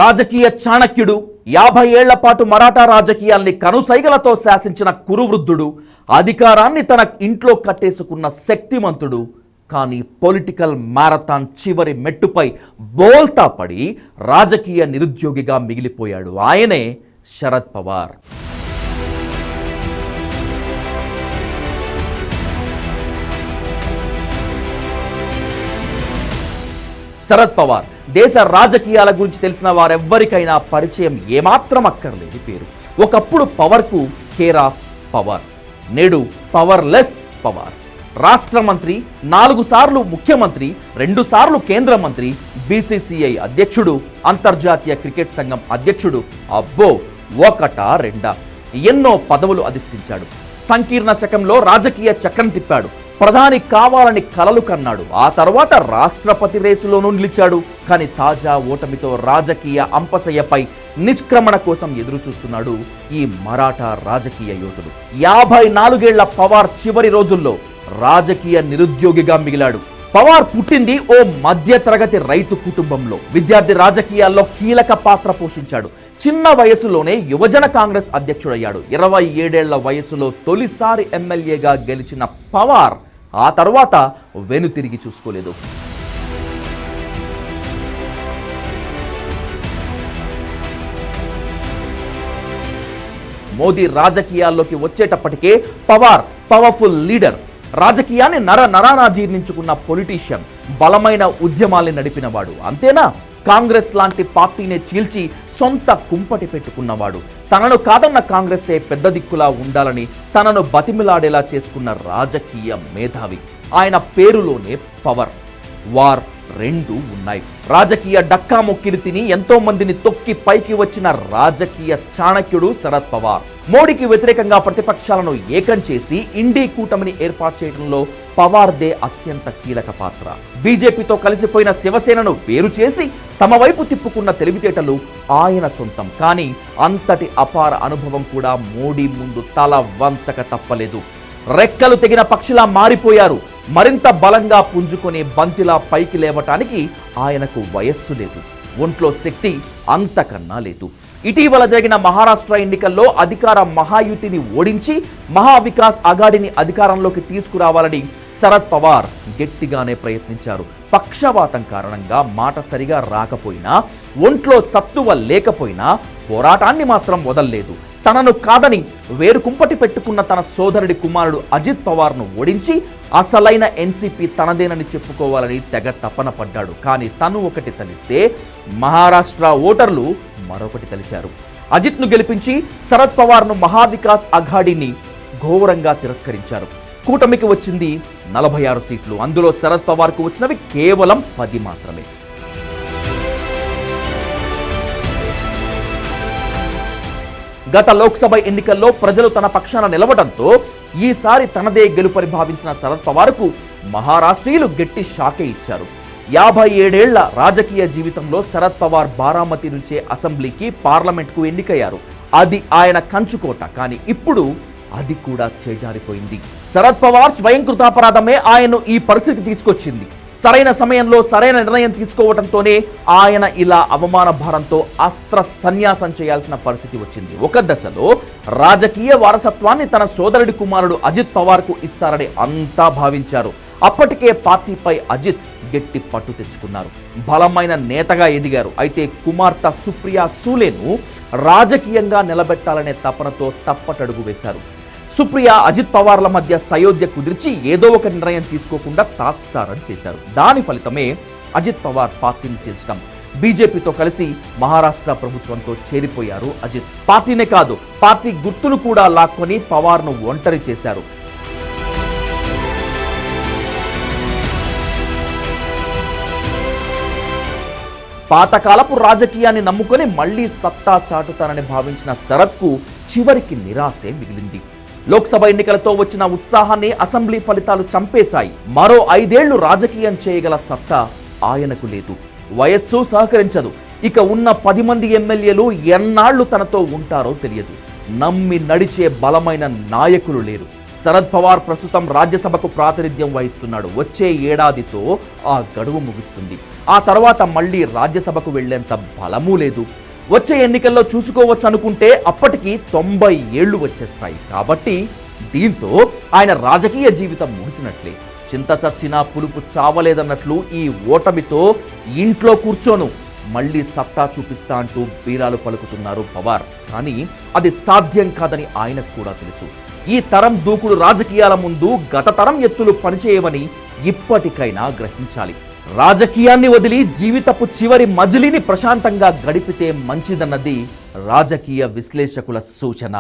రాజకీయ చాణక్యుడు 50 ఏళ్ల పాటు మరాఠా రాజకీయాల్ని కనుసైగలతో శాసించిన కురువృద్ధుడు, అధికారాన్ని తన ఇంట్లో కట్టేసుకున్న శక్తిమంతుడు. కానీ పొలిటికల్ మారథాన్ చివరి మెట్టుపై బోల్తా పడి రాజకీయ నిరుద్యోగిగా మిగిలిపోయాడు. ఆయనే శరద్ పవార్. శరద్ పవార్ దేశ రాజకీయాల గురించి తెలిసిన వారెవ్వరికైనా పరిచయం ఏమాత్రం అక్కర్లేని పేరు. ఒకప్పుడు పవర్కు కేర్ ఆఫ్ పవర్, నేడు పవర్లెస్ పవార్. రాష్ట్ర మంత్రి, 4 సార్లు ముఖ్యమంత్రి, 2 సార్లు కేంద్ర మంత్రి, బీసీసీఐ అధ్యక్షుడు, అంతర్జాతీయ క్రికెట్ సంఘం అధ్యక్షుడు. అబ్బో, ఒకటా రెండా, ఎన్నో పదవులు అధిష్ఠించాడు. సంకీర్ణ శకంలో రాజకీయ చక్రం తిప్పాడు. ప్రధాని కావాలని కలలు కన్నాడు. ఆ తర్వాత రాష్ట్రపతి రేసులోనూ నిలిచాడు. కానీ తాజా ఓటమితో రాజకీయ అంపశయ్యపై నిష్క్రమణ కోసం ఎదురు చూస్తున్నాడు ఈ మరాఠా రాజకీయ యోధుడు. 54 ఏళ్ల పవార్ చివరి రోజుల్లో రాజకీయ నిరుద్యోగిగా మిగిలాడు. పవార్ పుట్టింది ఓ మధ్య తరగతి రైతు కుటుంబంలో. విద్యార్థి రాజకీయాల్లో కీలక పాత్ర పోషించాడు. చిన్న వయసులోనే యువజన కాంగ్రెస్ అధ్యక్షుడయ్యాడు. 27 ఏళ్ల వయసులో తొలిసారి ఎమ్మెల్యేగా గెలిచిన పవార్ ఆ తర్వాత వెనుతిరిగి చూసుకోలేదు. మోదీ రాజకీయాల్లోకి వచ్చేటప్పటికే పవార్ పవర్ఫుల్ లీడర్, రాజకీయాన్ని నరానా జీర్ణించుకున్న పొలిటీషియన్, బలమైన ఉద్యమాల్ని నడిపినవాడు. అంతేనా, కాంగ్రెస్ లాంటి పార్టీనే చీల్చి సొంత కుంపటి పెట్టుకున్నవాడు. తనను కాదన్న కాంగ్రెసే పెద్ద దిక్కులా ఉండాలని తనను బతిమిలాడేలా చేసుకున్న రాజకీయ మేధావి. ఆయన పేరులోనే పవర్, వార్ రెండు ఉన్నాయి. రాజకీయ డక్కా మొక్కిలు తిని ఎంతో మందిని తొక్కి పైకి వచ్చిన రాజకీయ చాణక్యుడు శరద్ పవార్. మోడీకి వ్యతిరేకంగా ప్రతిపక్షాలను ఏకం చేసి ఇండీ కూటమిని ఏర్పాటు చేయడంలో పవార్దే అత్యంత కీలక పాత్ర. బీజేపీతో కలిసిపోయిన శివసేనను వేరు చేసి తమ వైపు తిప్పుకున్న తెలివితేటలు ఆయన సొంతం. కానీ అంతటి అపార అనుభవం కూడా మోడీ ముందు తల వంచక తప్పలేదు. రెక్కలు తెగిన పక్షిలా మారిపోయారు. మరింత బలంగా పుంజుకొని బంతిలా పైకి లేవటానికి ఆయనకు వయస్సు లేదు, ఒంట్లో శక్తి అంతకన్నా లేదు. ఇటీవల జరిగిన మహారాష్ట్ర ఎన్నికల్లో అధికార మహాయుతిని ఓడించి మహావికాస్ అఘాడీని అధికారంలోకి తీసుకురావాలని శరద్ పవార్ గట్టిగానే ప్రయత్నించారు. పక్షవాతం కారణంగా మాట సరిగా రాకపోయినా, ఒంట్లో సత్తువ లేకపోయినా పోరాటాన్ని మాత్రం వదల్లేదు. తనను కాదని వేరు కుంపటి పెట్టుకున్న తన సోదరుడి కుమారుడు అజిత్ పవార్ను ఓడించి అసలైన ఎన్సీపీ తనదేనని చెప్పుకోవాలని తెగ తపన పడ్డాడు. కానీ తను ఒకటి తలిస్తే మహారాష్ట్ర ఓటర్లు మరొకటి తలిచారు. అజిత్ను గెలిపించి శరద్ పవార్ను మహావికాస్ అఘాడీని ఘోరంగా తిరస్కరించారు. కూటమికి వచ్చింది 46 సీట్లు. అందులో శరద్ పవార్కు వచ్చినవి కేవలం 10 మాత్రమే. గత లోక్సభ ఎన్నికల్లో ప్రజలు తన పక్షాన నిలవడంతో ఈసారి తనదే గెలుపని భావించిన శరద్ పవార్కు మహారాష్ట్రీయులు గట్టి షాకే ఇచ్చారు. 57 ఏళ్ల రాజకీయ జీవితంలో శరద్ పవార్ బారామతి నుంచే అసెంబ్లీకి, పార్లమెంట్కు ఎన్నికయ్యారు. అది ఆయన కంచుకోట. కానీ ఇప్పుడు అది కూడా చేజారిపోయింది. శరద్ పవార్ స్వయంకృతాపరాధమే ఆయన్ను ఈ పరిస్థితి తీసుకొచ్చింది. సరైన సమయంలో సరైన నిర్ణయం తీసుకోవడంతోనే ఆయన ఇలా అవమాన భారంతో అస్త్ర సన్యాసం చేయాల్సిన పరిస్థితి వచ్చింది. ఒక దశలో రాజకీయ వారసత్వాన్ని తన సోదరుడి కుమారుడు అజిత్ పవార్కు ఇస్తారని అంతా భావించారు. అప్పటికే పార్టీపై అజిత్ గట్టి పట్టు తెచ్చుకున్నారు. బలమైన నేతగా ఎదిగారు. అయితే కుమార్తె సుప్రియా సూలేను రాజకీయంగా నిలబెట్టాలనే తపనతో తప్పటడుగు వేశారు. సుప్రియా అజిత్ పవార్ల మధ్య సయోధ్య కుదిర్చి ఏదో ఒక నిర్ణయం తీసుకోకుండా తాత్సారం చేశారు. దాని ఫలితమే అజిత్ పవార్ పార్టీని చీల్చడం. బీజేపీతో కలిసి మహారాష్ట్ర ప్రభుత్వంతో చేరిపోయారు అజిత్. పార్టీనే కాదు, పార్టీ గుర్తును కూడా లాక్కొని పవార్ను ఒంటరి చేశారు. పాతకాలపు రాజకీయాన్ని నమ్ముకొని మళ్లీ సత్తా చాటుతానని భావించిన శరద్కు చివరికి నిరాశే మిగిలింది. లోక్సభ ఎన్నికలతో వచ్చిన ఉత్సాహాన్ని అసెంబ్లీ ఫలితాలు చంపేశాయి. మరో 5 ఏళ్లు రాజకీయం చేయగల సత్తా ఆయనకు లేదు. వయస్సు సహకరించదు. ఇక ఉన్న 10 మంది ఎమ్మెల్యేలు ఎన్నాళ్లు తనతో ఉంటారో తెలియదు. నమ్మి నడిచే బలమైన నాయకులు లేరు. శరద్ పవార్ ప్రస్తుతం రాజ్యసభకు ప్రాతినిధ్యం వహిస్తున్నాడు. వచ్చే ఏడాదితో ఆ గడువు ముగుస్తుంది. ఆ తర్వాత మళ్ళీ రాజ్యసభకు వెళ్లేంత బలమూ లేదు. వచ్చే ఎన్నికల్లో చూసుకోవచ్చు అనుకుంటే అప్పటికి 90 ఏళ్లు వచ్చేస్తాయి. కాబట్టి దీంతో ఆయన రాజకీయ జీవితం ముగిసినట్లే. చింత చచ్చినా పులుపు చావలేదన్నట్లు ఈ ఓటమితో ఇంట్లో కూర్చోను మళ్ళీ సత్తా చూపిస్తా అంటూ బీరాలు పలుకుతున్నారు పవార్. కానీ అది సాధ్యం కాదని ఆయనకు కూడా తెలుసు. ఈ తరం దూకుడు రాజకీయాల ముందు గత తరం ఎత్తులు పనిచేయవని ఇప్పటికైనా గ్రహించాలి. రాజకీయాన్ని వదిలి జీవితపు చివరి మజిలీని ప్రశాంతంగా గడిపితే మంచిదన్నది రాజకీయ విశ్లేషకుల సూచన.